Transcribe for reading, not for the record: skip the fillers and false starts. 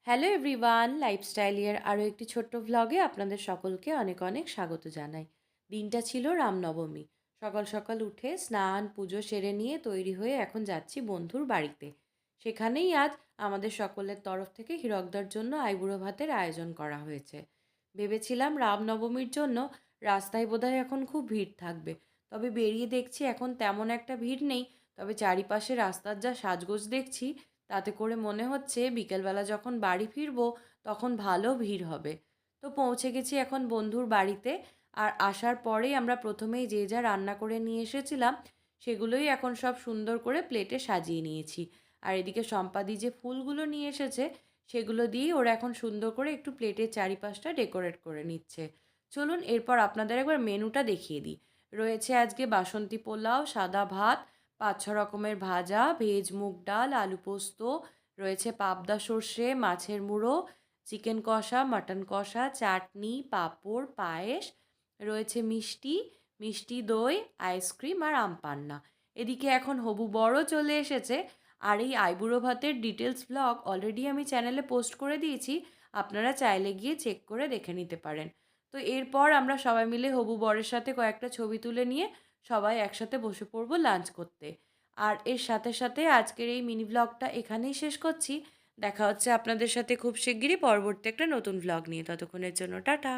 Hello everyone, লাইফস্টাইলের আরও একটি ছোট্ট ভ্লগে আপনাদের সকলকে অনেক অনেক স্বাগত জানাই। দিনটা ছিল রামনবমী। সকাল সকাল উঠে স্নান পুজো সেরে নিয়ে তৈরি হয়ে এখন যাচ্ছি বন্ধুর বাড়িতে। সেখানেই আজ আমাদের সকলের তরফ থেকে হীরকদার জন্য আইবুড়ো ভাতের আয়োজন করা হয়েছে। ভেবেছিলাম রামনবমীর জন্য রাস্তায় বোধহয় এখন খুব ভিড় থাকবে, তবে বেরিয়ে দেখছি এখন তেমন একটা ভিড় নেই। তবে চারিপাশে রাস্তার যা সাজগোজ দেখছি, তাতে করে মনে হচ্ছে বিকেলবেলা যখন বাড়ি ফিরবো তখন ভালো ভিড় হবে। তো পৌঁছে গেছি এখন বন্ধুর বাড়িতে। আর আসার পরেই আমরা প্রথমেই যে যা রান্না করে নিয়ে এসেছিলাম সেগুলোই এখন সব সুন্দর করে প্লেটে সাজিয়ে নিয়েছি। আর এদিকে সম্পাদি যে ফুলগুলো নিয়ে এসেছে সেগুলো দিয়েই ওরা এখন সুন্দর করে একটু প্লেটের চারিপাশটা ডেকোরেট করে নিচ্ছে। চলুন এরপর আপনাদের একবার মেনুটা দেখিয়ে দিই। রয়েছে আজকে বাসন্তী পোলাও, সাদা ভাত, ৫-৬ রকমের ভাজা, ভেজ মুগ ডাল, আলু পোস্ত, রয়েছে পাবদা সর্ষে, মাছের মুড়ো, চিকেন কষা, মাটন কষা, চাটনি, পাঁপড়, পায়েস, রয়েছে মিষ্টি, মিষ্টি দই, আইসক্রিম আর আম পান্না। এদিকে এখন হবু বরও চলে এসেছে। আর এই আইবুড়ো ভাতের ডিটেলস ব্লগ অলরেডি আমি চ্যানেলে পোস্ট করে দিয়েছি, আপনারা চাইলে গিয়ে চেক করে দেখে নিতে পারেন। তো এরপর আমরা সবাই মিলে হবু বরের সাথে কয়েকটা ছবি তুলে নিয়ে সবাই একসাথে বসে পড়বো লাঞ্চ করতে। আর এর সাথে সাথে আজকের এই মিনি ভ্লগটা এখানেই শেষ করছি। দেখা হচ্ছে আপনাদের সাথে খুব শিগগিরই পরবর্তী একটা নতুন ভ্লগ নিয়ে। ততক্ষণের জন্য টাটা।